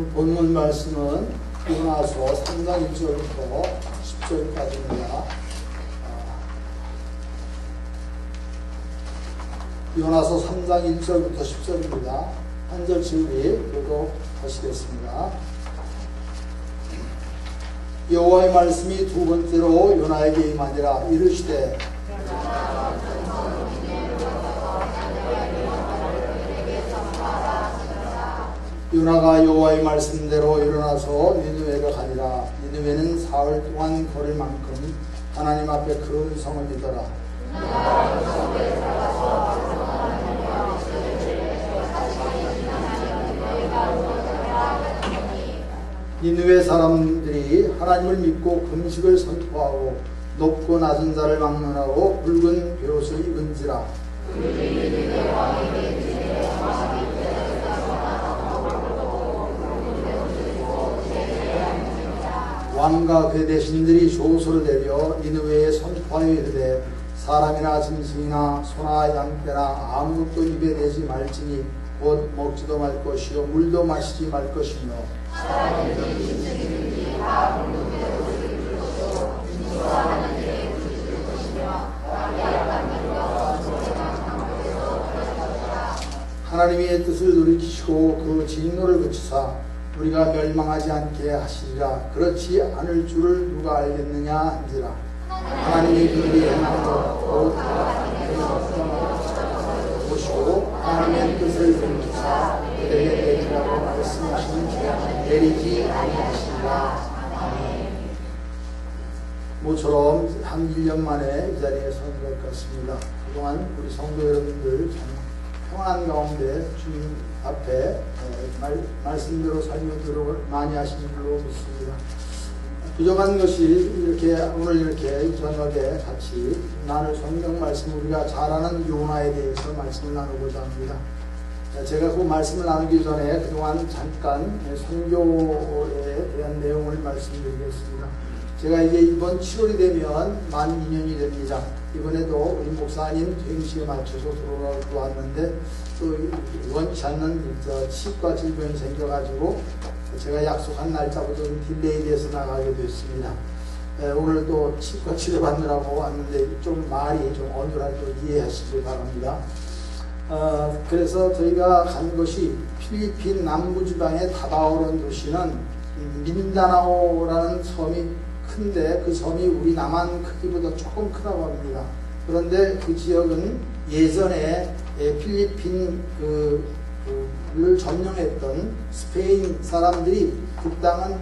본문 말씀은 요나서 3장 1절부터 10절까지입니다. 요나서 3장 1절부터 10절입니다. 한 절씩 우리 교독하시겠습니다. 여호와의 말씀이 두 번째로 요나에게 임하니라. 이르시되 요나가 여호와의 말씀대로 일어나서 니느웨로 가니라. 니느웨는 사흘 동안 걸을 만큼 하나님 앞에 큰 성읍이더라. 니느웨 사람들이 하나님을 믿고 금식을 선포하고 높고 낮은 자를 막론하고 붉은 베옷을 입은지라. 왕과 그의 대신들이 조소를 내려 니느웨에 선포하여 이르되 사람이나 짐승이나 소나 양떼나 아무것도 입에 대지 말지니 곧 먹지도 말 것이요 물도 마시지 말 것이며 하나님의 뜻을 돌이키시고 그 진노를 그치사 우리가 멸망하지 않게 하시리라. 그렇지 않을 줄을 누가 알겠느냐 한지라. 하나님이 그들이 행한 것 보시고 하나님의 뜻을 돌이키사 그들에게 내리라고 말씀하신 내리지 아니하시리라. 모처럼 한 1년 만에 이 자리에 선 것 같습니다. 그동안 우리 성도 여러분들 평안 가운데 주님 앞에 말씀대로 살면도록 많이 하신 줄로 믿습니다. 부족한 것이 이렇게 오늘 이렇게 저녁에 같이 나눌 성경 말씀 우리가 잘 아는 요나에 대해서 말씀을 나누고자 합니다. 제가 그 말씀을 나누기 전에 그동안 잠깐 선교에 대한 내용을 말씀드리겠습니다. 제가 이제 이번 7월이 되면 만 2년이 됩니다. 이번에도 우리 목사님 퇴임식에 맞춰서 돌아가고 왔는데 또 원치 않는 치과 질병이 생겨가지고 제가 약속한 날짜보다 딜레이 돼서 나가게 됐습니다. 오늘 또 치과 치료받느라고 왔는데 좀 말이 좀 어눌할 거 이해하시기 바랍니다. 그래서 저희가 간 곳이 필리핀 남부지방의 다바오라는 도시는 민다나오라는 섬이 큰데 그 섬이 우리 남한 크기보다 조금 크다고 합니다. 그런데 그 지역은 예전에 필리핀을 점령했던 스페인 사람들이 그 땅은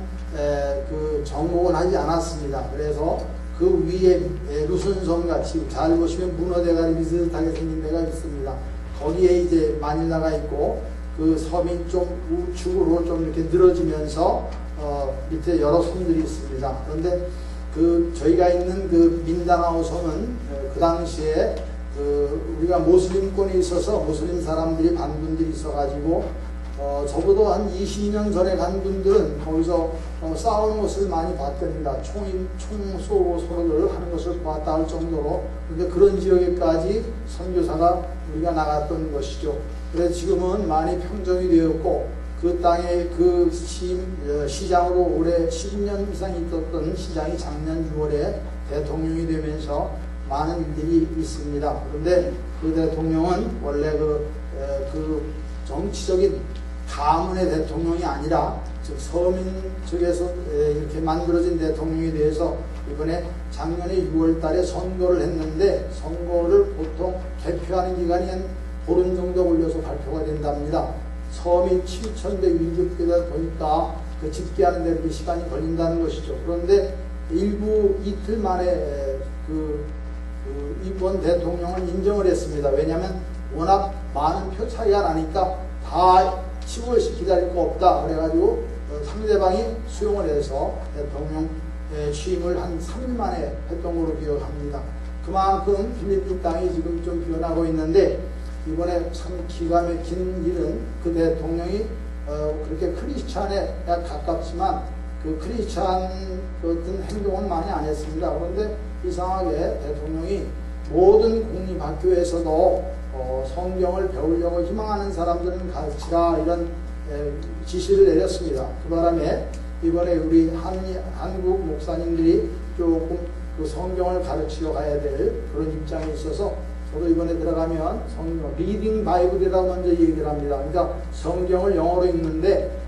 정복을 하지 않았습니다. 그래서 그 위에 루슨섬 같이 잘 보시면 문어대가리 비슷하게 생긴 데가 있습니다. 거기에 이제 마닐라가 있고 그 섬이 좀 우측으로 좀 이렇게 늘어지면서 밑에 여러 섬들이 있습니다. 그런데 저희가 있는 그 민다나오 섬은 그 당시에 우리가 모슬림권이 있어서 모슬림 사람들이 반군들이 있어가지고 저보다 한 20년 전에 간 분들은 거기서 싸우는 것을 많이 봤답니다. 총 쏘고 서로를 하는 것을 보았다 할 정도로. 근데 그런 지역에까지 선교사가 우리가 나갔던 것이죠. 그래서 지금은 많이 평정이 되었고 그 땅에 그 시장으로 올해 10년 이상 있었던 시장이 작년 6월에 대통령이 되면서 많은 일들이 있습니다. 그런데 그 대통령은 원래 그 정치적인 가문의 대통령이 아니라 즉 서민 측에서 이렇게 만들어진 대통령에 대해서 이번에 작년에 6월 달에 선거를 했는데 선거를 보통 개표하는 기간이 한 보름 정도 걸려서 발표가 된답니다. 섬이 7,160개다 보니까 그 집계하는 데 이렇게 시간이 걸린다는 것이죠. 그런데 이틀 만에 이번 대통령을 인정을 했습니다. 왜냐하면 워낙 많은 표 차이가 나니까 다 15일씩 기다릴 거 없다. 그래가지고 상대방이 수용을 해서 대통령 취임을 한 3일 만에 했던 걸로 기억합니다. 그만큼 필리핀 땅이 지금 좀 변하고 있는데 이번에 참 기가 막힌 일은 그 대통령이 그렇게 크리스찬에 가깝지만 그 크리스찬 같은 행동은 많이 안 했습니다. 그런데 이상하게 대통령이 모든 공립학교에서도 성경을 배우려고 희망하는 사람들은 가르치라 이런 지시를 내렸습니다. 그 바람에 이번에 우리 한국 목사님들이 조금 그 성경을 가르치러 가야 될 그런 입장에 있어서 저도 이번에 들어가면 성경, 리딩 바이블이라고 먼저 얘기를 합니다. 그러니까 성경을 영어로 읽는데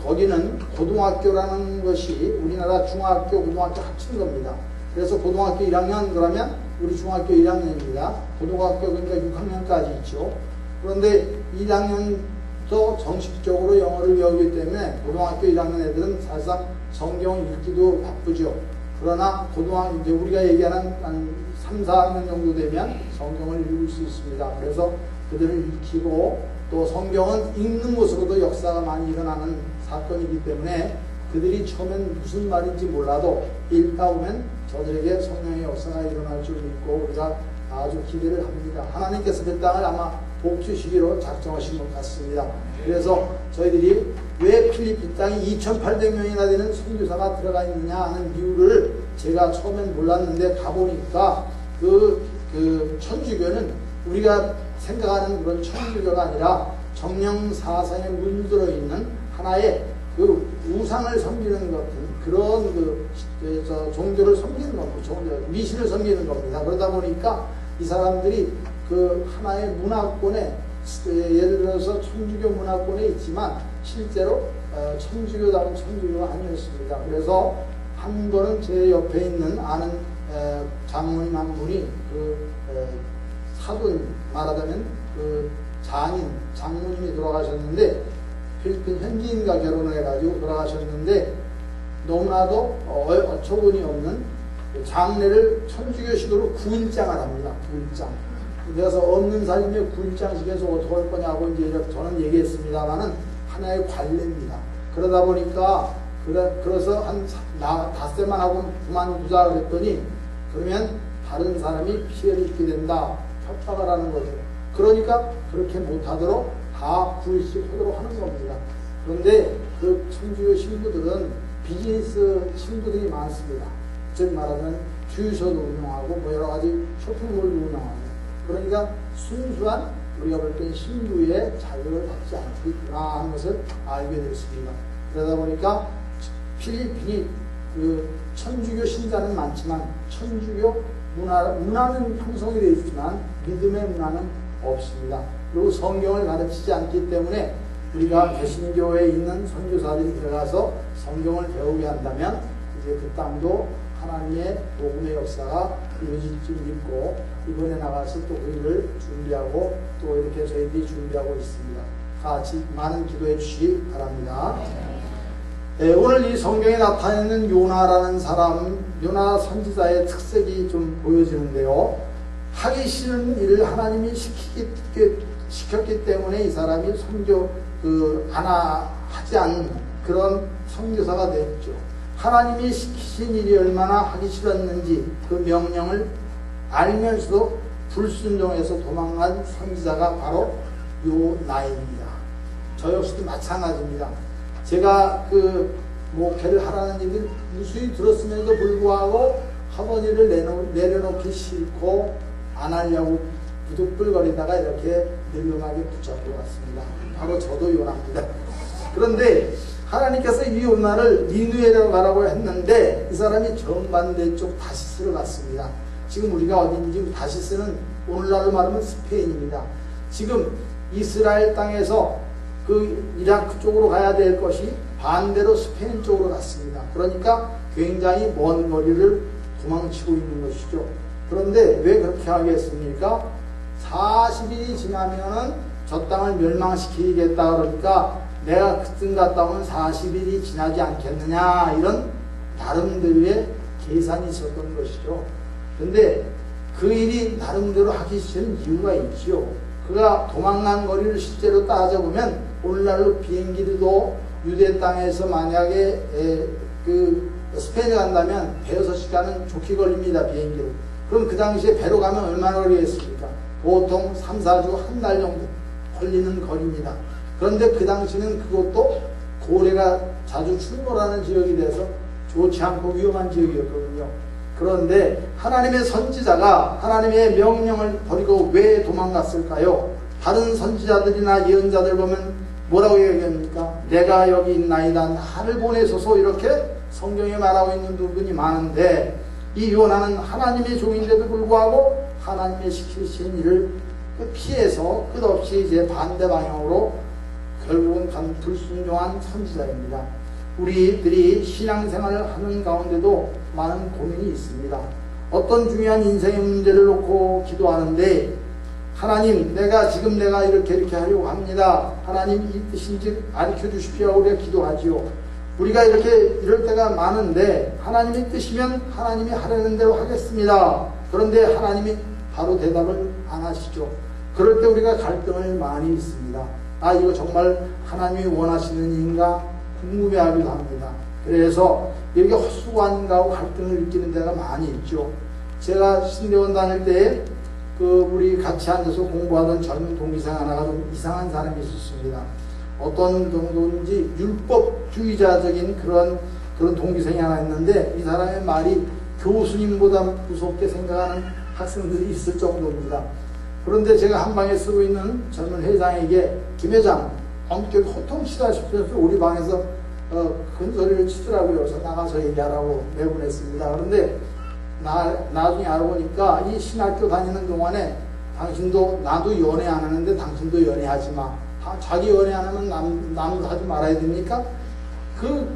거기는 고등학교라는 것이 우리나라 중학교, 고등학교 합친 겁니다. 그래서 고등학교 1학년 그러면 우리 중학교 1학년입니다. 고등학교 그러니까 6학년까지 있죠. 그런데 1학년도 정식적으로 영어를 배우기 때문에 고등학교 1학년 애들은 사실상 성경 읽기도 바쁘죠. 그러나 고등학교 이제 우리가 얘기하는 한 3, 4학년 정도 되면 성경을 읽을 수 있습니다. 그래서 그들을 익히고 또 성경은 읽는 것으로도 역사가 많이 일어나는 사건이기 때문에 그들이 처음엔 무슨 말인지 몰라도 읽다 보면 저들에게 성령의 역사가 일어날 줄 믿고 우리가 아주 기대를 합니다. 하나님께서 그 땅을 아마 복 주시기로 작정하신 것 같습니다. 그래서 저희들이 왜 필리핀 땅에 2,800명이나 되는 선교사가 들어가 있느냐 하는 이유를 제가 처음엔 몰랐는데 가보니까 그 천주교는 우리가 생각하는 그런 천주교가 아니라 정령사상에 물들어 있는 하나의 그 우상을 섬기는 것 같은 그런 종교를 섬기는 겁니다. 미신을 섬기는 겁니다. 그러다 보니까 이 사람들이 그 하나의 문화권에 예를 들어서 천주교 문화권에 있지만 실제로 천주교다운 천주교가 아니었습니다. 그래서 한 번은 제 옆에 있는 아는 장모님 한 분이 사돈 말하자면 장모님이 돌아가셨는데 필리핀 현지인과 결혼을 해가지고 돌아가셨는데 너무나도 어처구니 없는 장례를 천주교식으로 9일장을 합니다. 9일장. 그래서 없는 살림에 9일장식에서 어떻게 할 거냐고 이제 저는 얘기했습니다만은 하나의 관례입니다. 그러다 보니까 그래서 한 닷새만 하고 그만두자 그랬더니 그러면 다른 사람이 피해를 입게 된다. 협박을 하는 거죠. 그러니까 그렇게 못하도록 다 9일씩 하도록 하는 겁니다. 그런데 그 천주교 신부들은 비즈니스 신부들이 많습니다. 즉 말하면 주유소도 운영하고 뭐 여러 가지 쇼핑몰도 운영하고 그러니까 순수한 우리가 볼 때 신부의 자격을 받지 않고 있구나 하는 것을 알게 됐습니다. 그러다 보니까 필리핀이 그 천주교 신자는 많지만 천주교 문화는 형성이 되어 있지만 믿음의 문화는 없습니다. 그리고 성경을 가르치지 않기 때문에 우리가 개신교에 있는 선교사들이 들어가서 성경을 배우게 한다면 이제 그 땅도 하나님의 복음의 역사가 이루어질 줄 믿고 이번에 나가서 또 그 일을 준비하고 또 이렇게 저희들이 준비하고 있습니다. 같이 많은 기도해 주시기 바랍니다. 네, 오늘 이 성경에 나타내는 요나라는 사람, 요나 선지자의 특색이 좀 보여지는데요. 하기 싫은 일을 하나님이 시켰기 때문에 이 사람이 하지 않은 그런 선교사가 됐죠. 하나님이 시키신 일이 얼마나 하기 싫었는지 그 명령을 알면서도 불순종해서 도망간 선지자가 바로 요나입니다. 저 역시도 마찬가지입니다. 제가 목회를 하라는 얘기를 무수히 들었음에도 불구하고 하던 일을 내려놓기 싫고 안 하려고 부득불거리다가 이렇게 늙음하게 붙잡고 왔습니다. 바로 저도 요나입니다. 그런데 하나님께서 이 요나를 니느웨로 가라고 했는데 이 사람이 정반대 쪽 다시스로 갔습니다. 지금 우리가 어딘지 다시스는 오늘날로 말하면 스페인입니다. 지금 이스라엘 땅에서 그 이라크 쪽으로 가야 될 것이 반대로 스페인 쪽으로 갔습니다. 그러니까 굉장히 먼 거리를 도망치고 있는 것이죠. 그런데 왜 그렇게 하겠습니까? 40일이 지나면은 저 땅을 멸망시키겠다 그러니까 내가 그쯤 갔다 오면 40일이 지나지 않겠느냐 이런 나름대로의 계산이 있었던 것이죠. 그런데 그 일이 나름대로 하기 싫은 이유가 있지요. 그가 도망간 거리를 실제로 따져보면 오늘날로 비행기도 유대 땅에서 만약에 스페인에 간다면 106시간은 좋게 걸립니다. 비행기로. 그럼 그 당시에 배로 가면 얼마나 걸리겠습니까? 보통 3, 4주 한 달 정도 걸리는 거리입니다. 그런데 그 당시는 그것도 고래가 자주 출몰하는 지역이 돼서 좋지 않고 위험한 지역이었거든요. 그런데 하나님의 선지자가 하나님의 명령을 버리고 왜 도망갔을까요? 다른 선지자들이나 예언자들 보면 뭐라고 얘기합니까? 내가 여기 있나이다 나를 보내소서 이렇게 성경에 말하고 있는 부분이 많은데 이 요나는 하나님의 종인데도 불구하고 하나님의 시키신 일을 피해서 끝없이 이제 반대 방향으로 결국은 간 불순종한 선지자입니다. 우리들이 신앙생활을 하는 가운데도 많은 고민이 있습니다. 어떤 중요한 인생의 문제를 놓고 기도하는데 하나님 내가 이렇게 하려고 합니다. 하나님 이 뜻인지 가르쳐 주십시오. 우리가 기도하지요. 우리가 이럴 때가 많은데 하나님의 뜻이면 하나님이 하려는 대로 하겠습니다. 그런데 하나님이 바로 대답을 안 하시죠. 그럴 때 우리가 갈등을 많이 있습니다. 이거 정말 하나님이 원하시는 일인가 궁금해하기도 합니다. 그래서 이렇게 헛수고한가 하고 갈등을 느끼는 데가 많이 있죠. 제가 신대원 다닐 때 우리 같이 앉아서 공부하던 젊은 동기생 하나가 좀 이상한 사람이 있었습니다. 어떤 정도인지 율법주의자적인 그런 동기생이 하나 있는데 이 사람의 말이 교수님보다 무섭게 생각하는 학생들이 있을 정도입니다. 그런데 제가 한 방에 쓰고 있는 젊은 회장에게 김 회장 엄격히 호통치다시피 우리 방에서 큰 소리를 치더라고요. 그래서 나가서 얘기하라고 내보냈습니다. 그런데 나중에 알아보니까 이 신학교 다니는 동안에 당신도 나도 연애 안 하는데 당신도 연애하지 마. 자기 연애 안 하면 남도 하지 말아야 됩니까?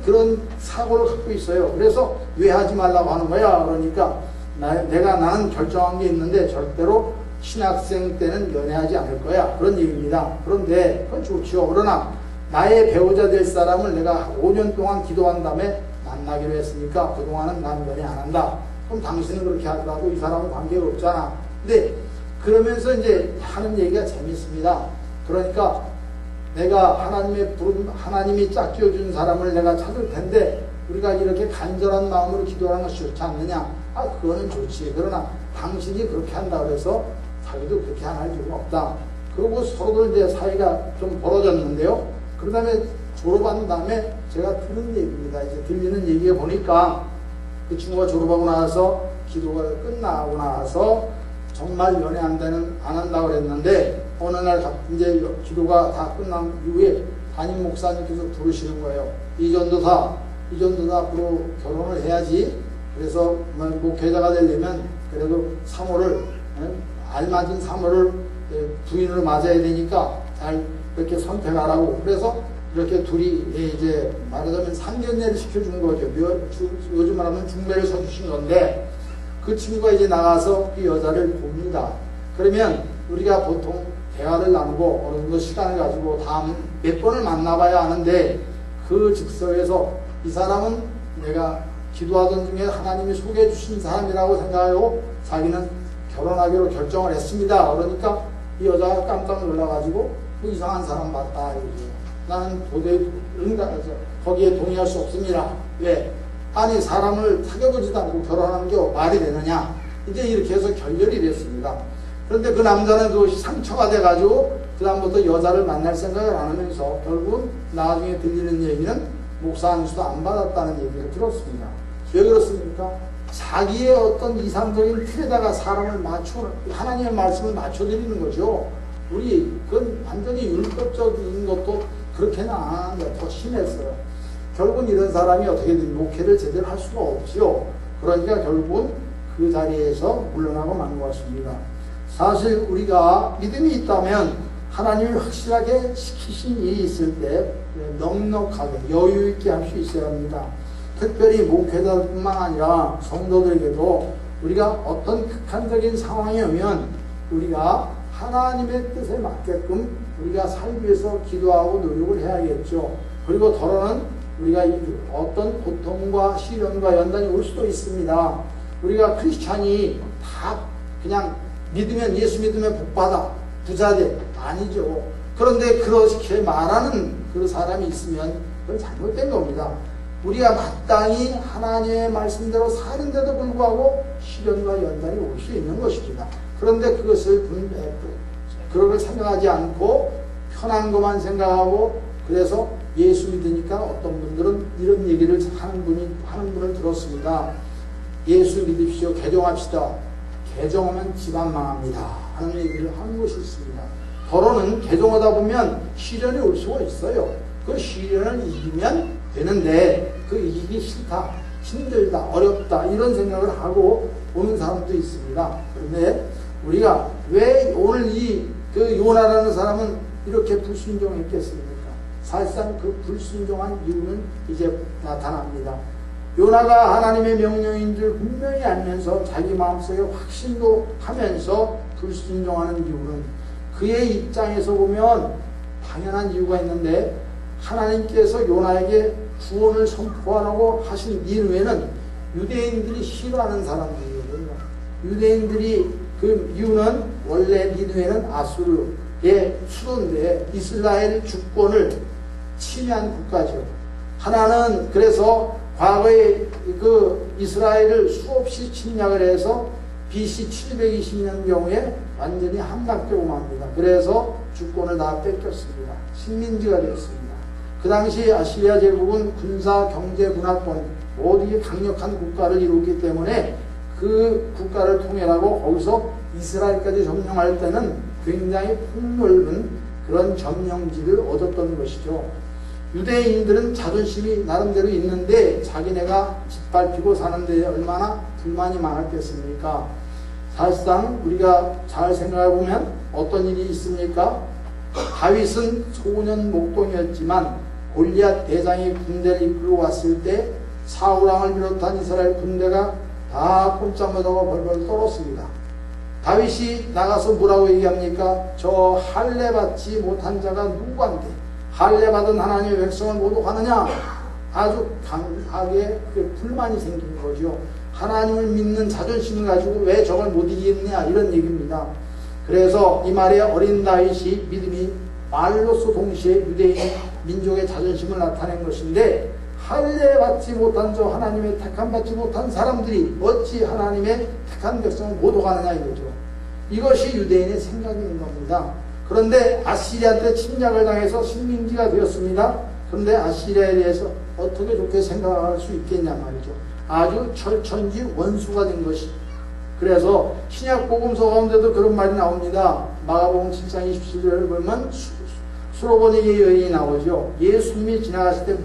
그런 사고를 갖고 있어요. 그래서 왜 하지 말라고 하는 거야? 그러니까 나는 결정한 게 있는데 절대로 신학생 때는 연애하지 않을 거야. 그런 얘기입니다. 그런데 그건 좋지요. 그러나 나의 배우자 될 사람을 내가 5년 동안 기도한 다음에 만나기로 했으니까 그동안은 난 연애 안 한다. 그럼 당신은 그렇게 하더라도 이 사람은 관계가 없잖아. 근데 그러면서 이제 하는 얘기가 재밌습니다. 그러니까 내가 하나님이 짝지어준 사람을 내가 찾을 텐데 우리가 이렇게 간절한 마음으로 기도하는 것이 좋지 않느냐? 그거는 좋지. 그러나 당신이 그렇게 한다 그래서 자기도 그렇게 안 할 이유가 없다. 그리고 서로들 이제 사이가 좀 벌어졌는데요. 그 다음에 졸업한 다음에 제가 들은 얘기입니다. 이제 들리는 얘기에 보니까 그 친구가 졸업하고 나서 기도가 끝나고 나서 정말 연애 안 한다고 그랬는데 어느 날 이제 기도가 다 끝난 이후에 담임 목사님께서 부르시는 거예요. 이 전도사 앞으로 결혼을 해야지. 그래서 목회자가 되려면 그래도 3호를 알맞은 3호를 부인으로 맞아야 되니까 잘 이렇게 선택하라고. 그래서 이렇게 둘이 이제 말하자면 상견례를 시켜준 거죠. 요즘 말하면 중매를 서주신 건데 그 친구가 이제 나가서 그 여자를 봅니다. 그러면 우리가 보통 대화를 나누고 어느 정도 시간을 가지고 다음 몇 번을 만나봐야 하는데 그 즉석에서 이 사람은 내가 기도하던 중에 하나님이 소개해 주신 사람이라고 생각하고 자기는 결혼하기로 결정을 했습니다. 그러니까 이 여자가 깜짝 놀라가지고 그 이상한 사람 맞다. 나는 도저히 거기에 동의할 수 없습니다. 왜? 아니 사람을 사귀어보지도 않고 결혼하는 게 말이 되느냐. 이제 이렇게 해서 결렬이 됐습니다. 그런데 그 남자는 그것이 상처가 돼가지고 그 다음부터 여자를 만날 생각을 안 하면서 결국은 나중에 들리는 얘기는 목사 안수도 안 받았다는 얘기를 들었습니다. 왜 그렇습니까? 자기의 어떤 이상적인 틀에다가 사람을 하나님의 말씀을 맞춰드리는 거죠. 그건 완전히 율법적인 것도 그렇게는 안 하는데 더 심했어요. 결국은 이런 사람이 어떻게든 목회를 제대로 할 수가 없지요. 그러니까 결국은 그 자리에서 물러나고 만 것 같습니다. 사실 우리가 믿음이 있다면 하나님이 확실하게 시키신 일이 있을 때 넉넉하게 여유 있게 할 수 있어야 합니다. 특별히 목회자뿐만 아니라 성도들에게도 우리가 어떤 극한적인 상황이 오면 우리가 하나님의 뜻에 맞게끔 우리가 살기 위해서 기도하고 노력을 해야겠죠. 그리고 더러는 우리가 어떤 고통과 시련과 연단이 올 수도 있습니다. 우리가 크리스찬이 다 그냥 예수 믿으면 복받아 부자돼 아니죠. 그런데 그렇게 말하는 그 사람이 있으면 그건 잘못된 겁니다. 우리가 마땅히 하나님의 말씀대로 사는데도 불구하고 시련과 연단이 올 수 있는 것입니다. 그런데 그걸 생각하지 않고 편한 것만 생각하고 그래서 예수 믿으니까 어떤 분들은 이런 얘기를 하는 분을 들었습니다. 예수 믿으십시오. 개종합시다. 개종하면 집안 망합니다. 하는 얘기를 하는 것이 있습니다. 더러는 개종하다 보면 시련이 올 수가 있어요. 그 시련을 이기면 되는데 그 이기기 싫다, 힘들다, 어렵다 이런 생각을 하고 오는 사람도 있습니다. 그런데 우리가 왜 오늘 그 요나라는 사람은 이렇게 불순종했겠습니까? 사실상 그 불순종한 이유는 이제 나타납니다. 요나가 하나님의 명령인 줄 분명히 알면서 자기 마음속에 확신도 하면서 불순종하는 이유는 그의 입장에서 보면 당연한 이유가 있는데 하나님께서 요나에게 구원을 선포하라고 하신 니느웨는 유대인들이 싫어하는 사람들이거든요. 유대인들이 그 이유는 원래 니느웨는 아수르의 수도인데 이스라엘 주권을 침해한 국가죠. 하나는 그래서 과거에 그 이스라엘을 수없이 침략을 해서 BC 720년 경우에 완전히 함락되고 맙니다. 그래서 주권을 다 뺏겼습니다. 식민지가 되었습니다. 그 당시 아시리아 제국은 군사, 경제, 문화권 모두 강력한 국가를 이루었기 때문에 그 국가를 통일하고 거기서 이스라엘까지 점령할 때는 굉장히 폭넓은 그런 점령지를 얻었던 것이죠. 유대인들은 자존심이 나름대로 있는데 자기네가 짓밟히고 사는데 얼마나 불만이 많았겠습니까? 사실상 우리가 잘 생각해보면 어떤 일이 있습니까? 다윗은 소년 목동이었지만 골리앗 대장이 군대를 이끌고 왔을 때 사울왕을 비롯한 이스라엘 군대가 다 꼼짝못하고 벌벌 떨었습니다. 다윗이 나가서 뭐라고 얘기합니까? 저 할례 받지 못한 자가 누구한테 할례 받은 하나님의 백성을 모독하느냐? 아주 강하게 불만이 생긴 거죠. 하나님을 믿는 자존심을 가지고 왜 저걸 못 이기겠냐 이런 얘기입니다. 그래서 이 말에 어린 다윗이 믿음이 말로써 동시에 유대인 민족의 자존심을 나타낸 것인데 할례 받지 못한 저 하나님의 택함 받지 못한 사람들이 어찌 하나님의 택한 백성을 모독하느냐 이거죠. 이것이 유대인의 생각인 겁니다. 그런데 아시리아한테 침략을 당해서 식민지가 되었습니다. 그런데 아시리아에 대해서 어떻게 좋게 생각할 수 있겠냐 말이죠. 아주 철천지 원수가 된 것이. 그래서 신약복음서 가운데도 그런 말이 나옵니다. 마가복음 7장 27절을 보면 수로보니게 여인이 나오죠. 예수님이 지나가실 때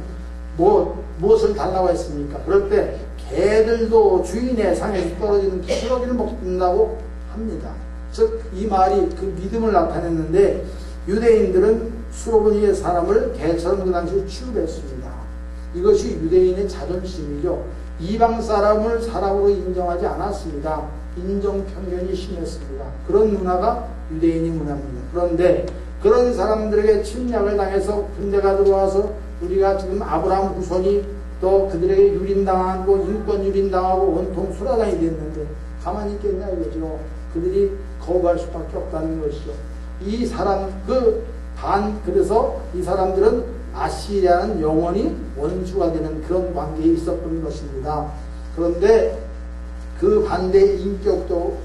무엇을 달라고 했습니까? 그럴 때 개들도 주인의 상에서 떨어지는 기스러기를 먹는다고 합니다. 즉 이 말이 그 믿음을 나타냈는데 유대인들은 수로보니게 사람을 개처럼 그 당시에 취급했습니다. 이것이 유대인의 자존심이죠. 이방 사람을 사람으로 인정하지 않았습니다. 인정 편견이 심했습니다. 그런 문화가 유대인의 문화입니다. 그런데 그런 사람들에게 침략을 당해서 군대가 들어와서 우리가 지금 아브라함 후손이 또 그들에게 유린당하고 인권 유린당하고 온통 수라장이 됐는데 가만히 있겠냐 이거죠. 그들이 거부할 수밖에 없다는 것이죠. 이 사람 그래서 이 사람들은 아시리아는 영원히 원수가 되는 그런 관계에 있었던 것입니다. 그런데 그 반대의 인격도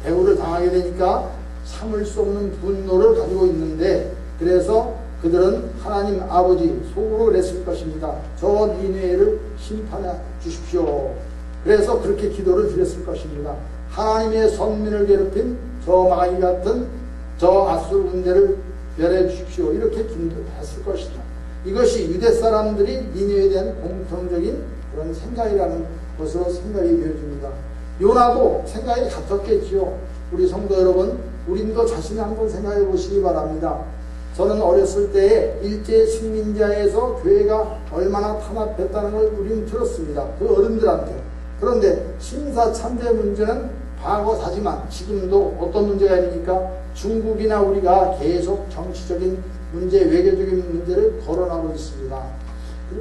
대우를 당하게 되니까 참을 수 없는 분노를 가지고 있는데 그래서 그들은 하나님 아버지 속으로 그랬을 것입니다. 저 니느웨를 심판해 주십시오. 그래서 그렇게 기도를 드렸을 것입니다. 하나님의 선민을 괴롭힌 저 마귀 같은 저 아수르 군대를 멸해 주십시오. 이렇게 기도했을 것이다. 이것이 유대 사람들이 니느웨에 대한 공통적인 그런 생각이라는 것으로 생각이 되어집니다. 요나도 생각이 같았겠지요. 우리 성도 여러분, 우린도 자신이 한번 생각해 보시기 바랍니다. 저는 어렸을 때에 일제 식민지하에서 교회가 얼마나 탄압했다는 걸 우리는 들었습니다. 그 어른들한테. 그런데 심사참배 문제는 과거사지만 지금도 어떤 문제가 있습니까? 중국이나 우리가 계속 정치적인 문제, 외교적인 문제를 거론하고 있습니다.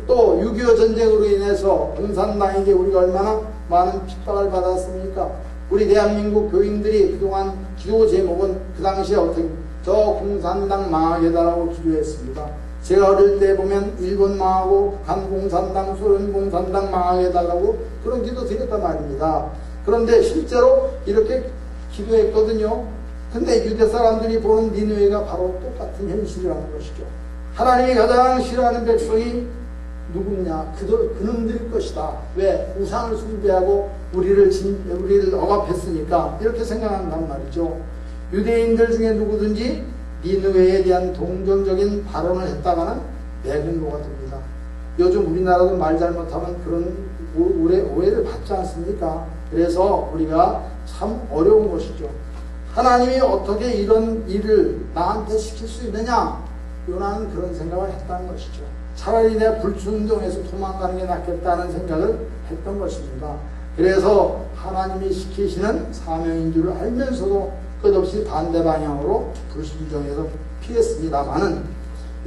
또 6.25 전쟁으로 인해서 공산당에게 우리가 얼마나 많은 핍박을 받았습니까? 우리 대한민국 교인들이 그동안 기도 제목은 그 당시에 어떻게 저 공산당 망하게 해달라고 기도했습니다. 제가 어릴 때 보면 일본 망하고 북한 공산당, 소련 공산당 망하게 해달라고 그런 기도 드렸단 말입니다. 그런데 실제로 이렇게 기도했거든요. 근데 유대 사람들이 보는 니느웨가 바로 똑같은 현실이라는 것이죠. 하나님이 가장 싫어하는 백성이 누구냐? 그놈들일 것이다. 왜? 우상을 숭배하고 우리를 억압했으니까 이렇게 생각한단 말이죠. 유대인들 중에 누구든지 니느웨에 대한 동정적인 발언을 했다가는 매국노가 됩니다. 요즘 우리나라도 말 잘못하면 그런 오해를 받지 않습니까? 그래서 우리가 참 어려운 것이죠. 하나님이 어떻게 이런 일을 나한테 시킬 수 있느냐? 요나는 그런 생각을 했다는 것이죠. 차라리 내가 불순종해서 도망가는 게 낫겠다는 생각을 했던 것입니다. 그래서 하나님이 시키시는 사명인 줄 알면서도 끝없이 반대 방향으로 불순종해서 피했습니다만은,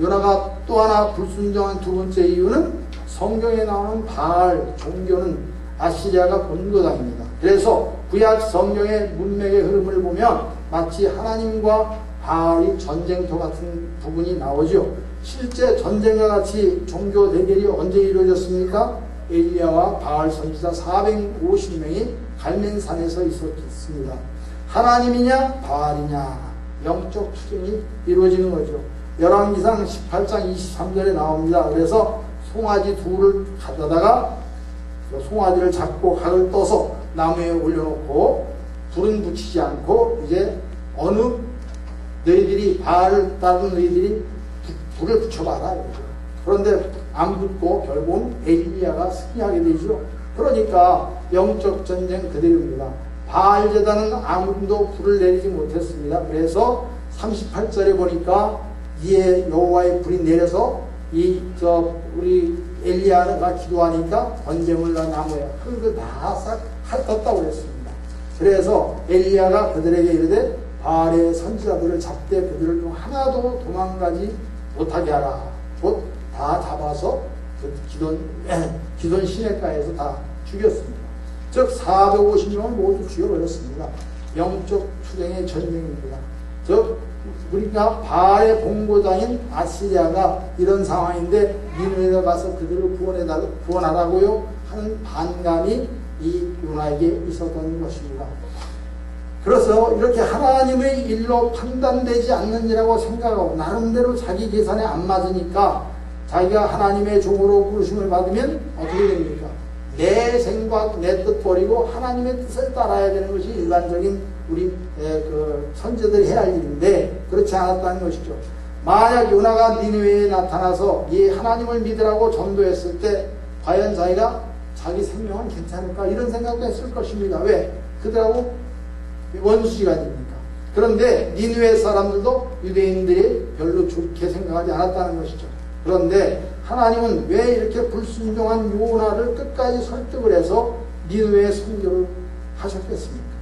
요나가 또 하나 불순종한 두 번째 이유는 성경에 나오는 바알 종교는 아시리아가 본거장입니다. 그래서 구약 성경의 문맥의 흐름을 보면 마치 하나님과 바알이 전쟁터 같은 부분이 나오죠. 실제 전쟁과 같이 종교 대결이 언제 이루어졌습니까? 엘리야와 바알 선지자 450명이 갈멜산에서 있었습니다. 하나님이냐 바알이냐 영적 투쟁이 이루어지는 거죠. 열왕기상 18장 23절에 나옵니다. 그래서 송아지 둘을 가져다가 송아지를 잡고 각을 떠서 나무에 올려놓고 불은 붙이지 않고 이제 어느 너희들이 바알을 따른 너희들이 불을 붙여봐라. 그런데 안 붙고 결국은 엘리야가 승리하게 되죠. 그러니까 영적 전쟁 그대로입니다. 바알 제단은 아무도 불을 내리지 못했습니다. 그래서 38절에 보니까 이에 여호와의 불이 내려서 우리 엘리야가 기도하니까 번제물과 나무에 흙을 다 싹 핥았다고 그랬습니다. 그래서 엘리야가 그들에게 이르되 바알의 선지자들을 잡되 그들을 중 하나도 도망가지 못하게 하라. 곧 다 잡아서 그 기돈 시내가에서 다 죽였습니다. 즉 450명을 모두 죽여버렸습니다. 영적 투쟁의 전쟁입니다. 즉 우리가 바알의 본고장인 아시리아가 이런 상황인데 니느웨에 가서 그들을 구원하라고요 하는 반감이 이 요나에게 있었던 것입니다. 그래서 이렇게 하나님의 일로 판단되지 않느니라고 생각하고 나름대로 자기 계산에 안 맞으니까 자기가 하나님의 종으로 부르심을 받으면 어떻게 됩니까? 내 생각, 내 뜻 버리고 하나님의 뜻을 따라야 되는 것이 일반적인 우리 선지자들이 해야 할 일인데 그렇지 않았다는 것이죠. 만약 요나가 니느웨에 나타나서 이 하나님을 믿으라고 전도했을 때 과연 자기가 자기 생명은 괜찮을까 이런 생각도 했을 것입니다. 왜? 그들하고 원수지가 됩니까? 그런데 니느웨 사람들도 유대인들이 별로 좋게 생각하지 않았다는 것이죠. 그런데 하나님은 왜 이렇게 불순종한 요나를 끝까지 설득을 해서 니느웨에 선교를 하셨겠습니까?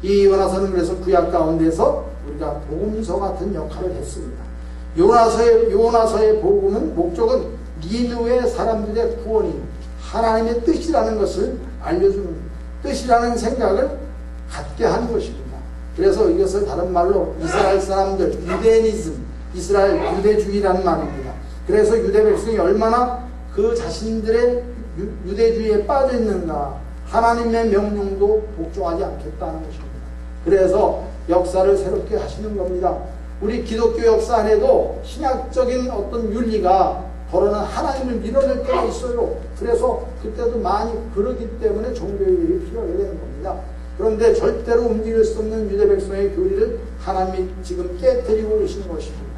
이 요나서는 그래서 구약 가운데서 우리가 복음서 같은 역할을 했습니다. 요나서의 복음은 목적은 니느웨 사람들의 구원이 하나님의 뜻이라는 것을 알려주는 뜻이라는 생각을 갖게 한 것입니다. 그래서 이것을 다른 말로 이스라엘 사람들, 유대니즘, 이스라엘 유대주의라는 말입니다. 그래서 유대 백성이 얼마나 그 자신들의 유대주의에 빠져 있는가, 하나님의 명령도 복종하지 않겠다는 것입니다. 그래서 역사를 새롭게 하시는 겁니다. 우리 기독교 역사 안에도 신학적인 어떤 윤리가 더러는 하나님을 밀어낼 때가 있어요. 그래서 그때도 많이 그러기 때문에 종교일이 필요하게 되는 겁니다. 그런데 절대로 움직일 수 없는 유대 백성의 교리를 하나님이 지금 깨뜨리고 계시는 것입니다.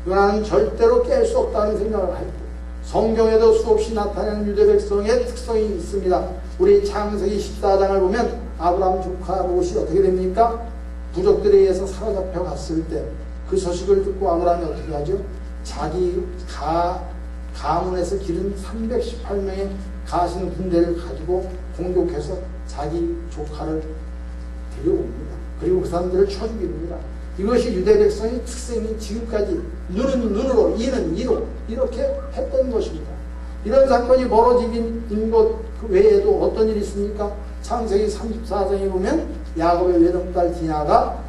요나는 절대로 깰 수 없다는 생각을 했고, 성경에도 수없이 나타나는 유대 백성의 특성이 있습니다. 우리 창세기 14장을 보면 아브라함 조카 롯이 어떻게 됩니까? 부족들에 의해서 사로잡혀 갔을 때 그 소식을 듣고 아브라함이 어떻게 하죠? 자기 가문에서 기른 318명의 가신 군대를 가지고 공격해서 자기 조카를 데려옵니다. 그리고 그 사람들을 쳐 죽입니다. 이것이 유대 백성의 특성이 지금까지 눈은 눈으로, 이는 이로 이렇게 했던 것입니다. 이런 사건이 벌어진 것 외에도 어떤 일이 있습니까? 창세기 34장에 보면 야곱의 외동딸 디나가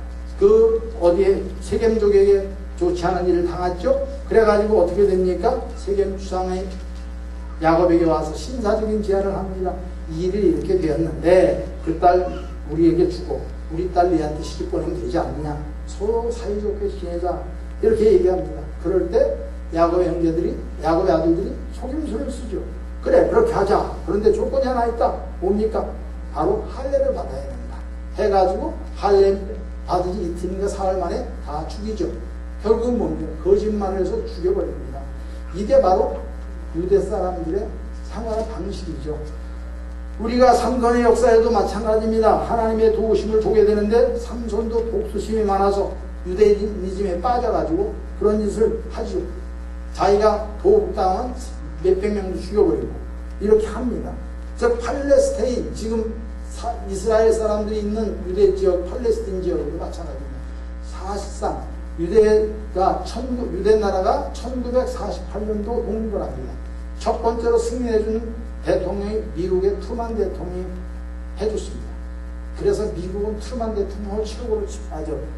어디에 세겜족에게 좋지 않은 일을 당했죠. 그래가지고 어떻게 됩니까? 세겜 주상의 야곱에게 와서 신사적인 제안을 합니다. 이 일이 이렇게 되었는데 그 딸 우리에게 주고 우리 딸 너희한테 시집 보내면 되지 않느냐, 서로 사이좋게 지내자, 이렇게 얘기합니다. 그럴 때 야곱의 아들들이 속임수를 쓰죠. 그래, 그렇게 하자. 그런데 조건이 하나 있다. 뭡니까? 바로 할례를 받아야 된다 해가지고 할례 받으지 이틀인가 사흘 만에 다 죽이죠. 결국은 뭡니까? 거짓말을 해서 죽여버립니다. 이게 바로 유대 사람들의 생활 방식이죠. 우리가 삼손의 역사에도 마찬가지입니다. 하나님의 도우심을 보게 되는데 삼손도 복수심이 많아서 유대인이즘에 빠져가지고 그런 짓을 하죠. 자기가 도읍당은 몇백 명도 죽여버리고 이렇게 합니다. 즉 팔레스타인, 지금 이스라엘 사람들이 있는 유대 지역, 팔레스타인 지역도 마찬가지입니다. 사실상 유대 나라가 1948년도 독립을 합니다. 첫 번째로 승리해준 대통령이 미국의 트루먼 대통령이 해줬습니다. 그래서 미국은 트루먼 대통령을 최고로,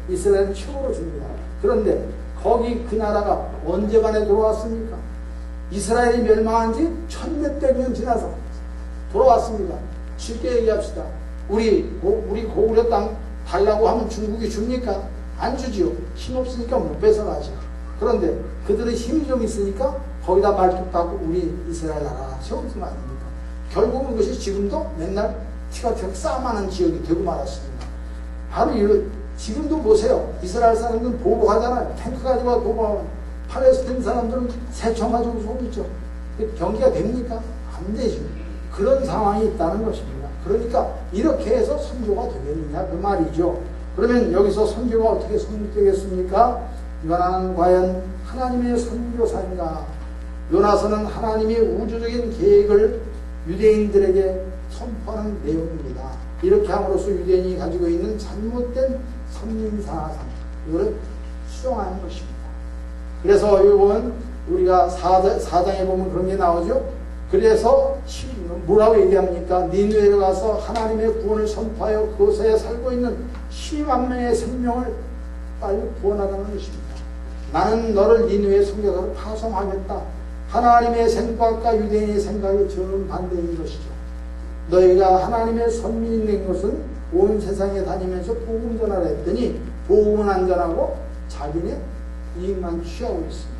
이스라엘은 최고로 줍니다. 그런데 거기 그 나라가 언제 만에 돌아왔습니까? 이스라엘이 멸망한 지 1600몇 년 지나서 돌아왔습니다. 쉽게 얘기합시다. 우리 고구려 땅 달라고 하면 중국이 줍니까? 안 주지요. 힘없으니까 못 뺏어가죠. 그런데 그들의 힘이 좀 있으니까 거기다 말뚝 박고 우리 이스라엘 나라 세우는 거 아닙니까? 결국은 그것이 지금도 맨날 티격태격 싸움하는 지역이 되고 말았습니다. 바로 지금도 보세요. 이스라엘 사람들은 보복하잖아요. 탱크 가지고 보복하고, 팔레스타인 사람들은 새총 가지고 쏘겠죠. 경기가 됩니까? 안 되죠. 그런 상황이 있다는 것입니다. 그러니까 이렇게 해서 선교가 되겠느냐 그 말이죠. 그러면 여기서 선교가 어떻게 성립되겠습니까? 요나는 과연 하나님의 선교사인가? 요나서는 하나님의 우주적인 계획을 유대인들에게 선포하는 내용입니다. 이렇게 함으로써 유대인이 가지고 있는 잘못된 선민사상, 이거를 수정하는 것입니다. 그래서 이건 우리가 4장에 보면 그런 게 나오죠. 그래서 뭐라고 얘기합니까? 니느웨로 가서 하나님의 구원을 선포하여 그곳에 살고 있는 12만 명의 생명을 빨리 구원하라는 것입니다. 나는 너를 니느웨 선교사로 파송하겠다. 하나님의 생각과 유대인의 생각이 정반대인 것이죠. 너희가 하나님의 선민이 된 것은 온 세상에 다니면서 복음 전하라 했더니 복음은 안 전하고 자기네 이익만 취하고 있습니다.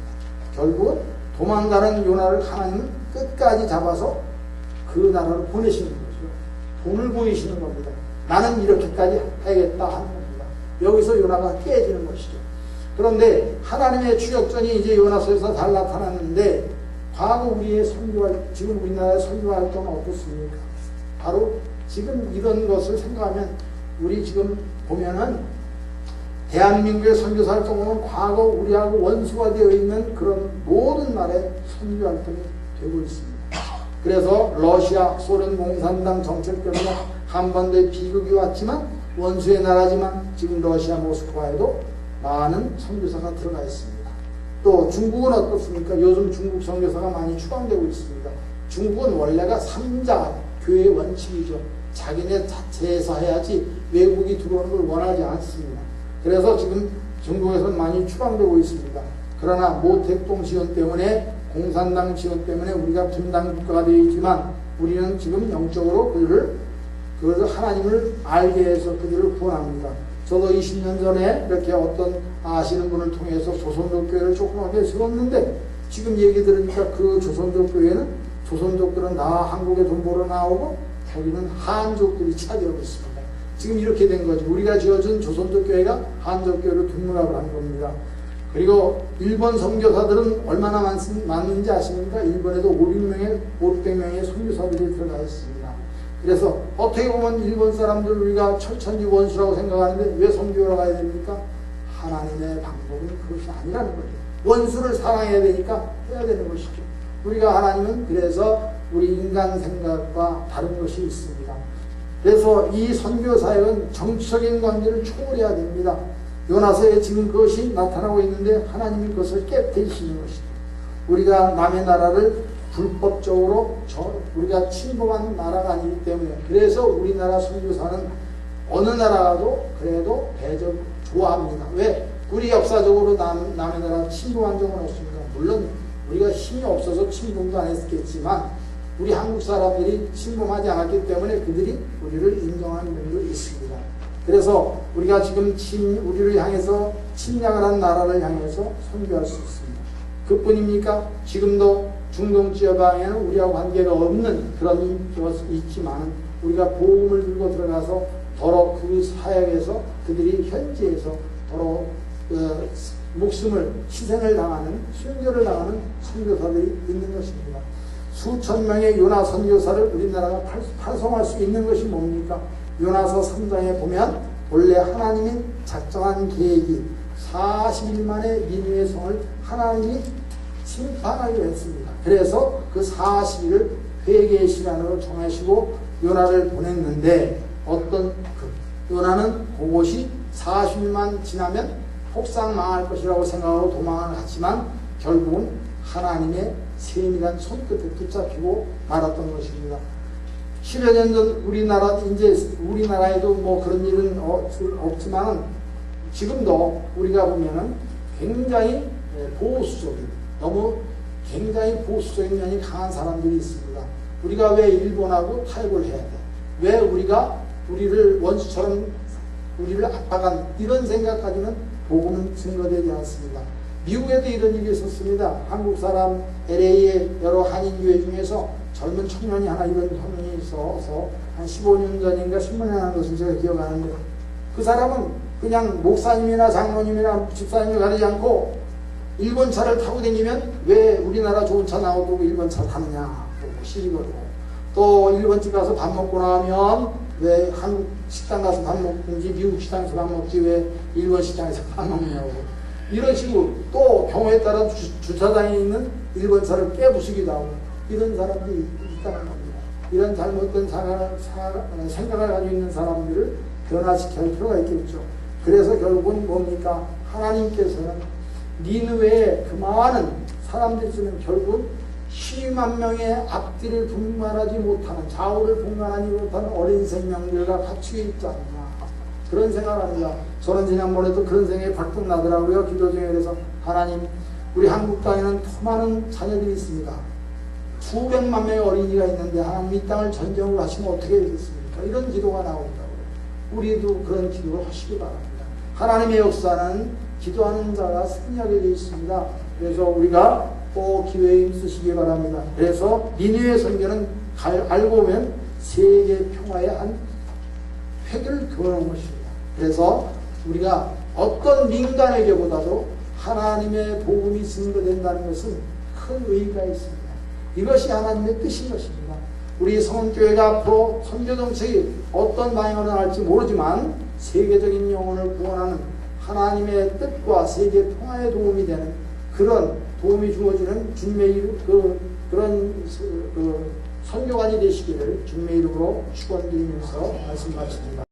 결국은 도망가는 요나를 하나님은 끝까지 잡아서 그 나라로 보내시는 거죠. 돈을 보이시는 겁니다. 나는 이렇게까지 하겠다 하는 겁니다. 여기서 요나가 깨지는 것이죠. 그런데 하나님의 추격전이 이제 요나서에서 잘 나타났는데 과거 우리의 선교활, 지금 우리나라의 선교활동은 어떻습니까? 바로 지금 이런 것을 생각하면 우리 지금 보면은 대한민국의 선교활동은 과거 우리하고 원수가 되어 있는 그런 모든 나라의 선교활동이 되고 있습니다. 그래서 러시아, 소련 공산당 정책 때문에 한반도에 비극이 왔지만 원수의 나라지만 지금 러시아 모스크바에도 많은 선교사가 들어가 있습니다. 또 중국은 어떻습니까? 요즘 중국 선교사가 많이 추방되고 있습니다. 중국은 원래가 삼자 교회의 원칙이죠. 자기네 자체에서 해야지 외국이 들어오는 걸 원하지 않습니다. 그래서 지금 중국에서는 많이 추방되고 있습니다. 그러나 모택동 지원 때문에, 공산당 지원 때문에 우리가 분단 국가가 되어 있지만 우리는 지금 영적으로 그들을 하나님을 알게 해서 그들을 구원합니다. 저도 20년 전에 이렇게 어떤 아시는 분을 통해서 조선족 교회를 조그맣게 세웠는데 지금 얘기 들으니까 그 조선족 교회는 조선족들은 다 한국에 돈 벌어 나오고 거기는 한족들이 차지하고 있습니다. 지금 이렇게 된 거죠. 우리가 지어준 조선족 교회가 한족 교회로 등록을 한 겁니다. 그리고 일본 선교사들은 얼마나 많은지 아십니까? 일본에도 500명의 선교사들이 들어가 있습니다. 그래서 어떻게 보면 일본 사람들 우리가 철천지 원수라고 생각하는데 왜 선교하러 가야 됩니까? 하나님의 방법은 그것이 아니라는 거죠. 원수를 사랑해야 되니까 해야 되는 것이죠. 우리가 하나님은 그래서 우리 인간 생각과 다른 것이 있습니다. 그래서 이 선교 사역은 정치적인 관계를 초월해야 됩니다. 요나서에 지금 그것이 나타나고 있는데 하나님이 그것을 깨뜨리시는 것이죠. 우리가 남의 나라를 불법적으로 우리가 침범한 나라가 아니기 때문에, 그래서 우리나라 선교사는 어느 나라도 그래도 대접 좋아합니다. 왜? 우리 역사적으로 남의 나라 침범한 적은 없습니다. 물론 우리가 힘이 없어서 침범도 안 했겠지만 우리 한국 사람들이 침범하지 않았기 때문에 그들이 우리를 인정하는 면도 있습니다. 그래서 우리가 지금 우리를 향해서 침략을 한 나라를 향해서 선교할 수 있습니다. 그뿐입니까? 지금도 중동 지방에는 우리하고 관계가 없는 그런 것이 있지만 우리가 복음을 들고 들어가서 더러 그 사역에서 그들이 현지에서 더러 목숨을 희생을 당하는 순교를 당하는 선교사들이 있는 것입니다. 수천 명의 요나 선교사를 우리나라가 파송할 수 있는 것이 뭡니까? 요나서 3장에 보면 원래 하나님이 작정한 계획이 40일 만에 니느웨 성을 하나님이 심판하기로 했습니다. 그래서 그 40일을 회개의 시간으로 정하시고 요나를 보냈는데 어떤 요나는 그것이 40일만 지나면 폭삭 망할 것이라고 생각하고 도망을 하지만 결국은 하나님의 세밀한 손끝에 붙잡히고 말았던 것입니다. 10여 년 전 우리나라에도 뭐 그런 일은 없지만 지금도 우리가 보면은 굉장히 보수적인, 너무 굉장히 보수적인 면이 강한 사람들이 있습니다. 우리가 왜 일본하고 타협을 해야 돼? 왜 우리가 우리를 원수처럼 우리를 압박한 이런 생각까지는 복음은 증거되지 않습니다. 미국에도 이런 일이 있었습니다. 한국 사람 LA의 여러 한인교회 중에서 젊은 청년이 하나 이런 청년이 있어서 한 15년 전인가 10년 한 것을 제가 기억하는데 그 사람은 그냥 목사님이나 장로님이나 집사님을 가리지 않고 일본 차를 타고 다니면 왜 우리나라 좋은 차 나오고 일본 차 타느냐 시리거든. 또 일본집 가서 밥 먹고 나면 왜 한국 식당 가서 밥 먹든지 미국 식당에서 밥 먹지 왜 일본 식당에서 밥 먹냐고. 이런 식으로 또 경우에 따라 주차장에 있는 일본 차를 깨부수기도 하고 이런 사람들이 있다는 겁니다. 이런 잘못된 생각을 가지고 있는 사람들을 변화시켜야 할 필요가 있겠죠. 그래서 결국은 뭡니까? 하나님께서는 니느웨에 그 많은 사람들이 있으면 결국 12만 명의 앞뒤를 분간하지 못하는, 좌우를 분간하지 못하는 어린 생명들과 같이 있지 않나 그런 생각을 합니다. 저는 지난번에도 그런 생각이 발동 나더라고요. 기도 중에. 그래서 하나님, 우리 한국 땅에는 더 많은 자녀들이 있습니다. 수백만 명의 어린이가 있는데 하나님 이 땅을 전쟁으로 하시면 어떻게 되겠습니까? 이런 기도가 나온다고요. 우리도 그런 기도를 하시기 바랍니다. 하나님의 역사는 기도하는 자가 승리하게 되어 있습니다. 그래서 우리가 꼭 기도에 힘쓰시기 바랍니다. 그래서 니느웨 선교는 알고 보면 세계 평화의 한 획을 그어놓은 것입니다. 그래서 우리가 어떤 민간에게보다도 하나님의 복음이 증거된다는 것은 큰 의의가 있습니다. 이것이 하나님의 뜻인 것입니다. 우리 성원교회가 앞으로 선교 정책이 어떤 방향으로 나갈지 모르지만 세계적인 영혼을 구원하는 하나님의 뜻과 세계 평화에 도움이 되는 그런 도움이 주어지는 주님의 이름, 그런 선교관이 되시기를 주님의 이름으로 축원드리면서 말씀 마칩니다.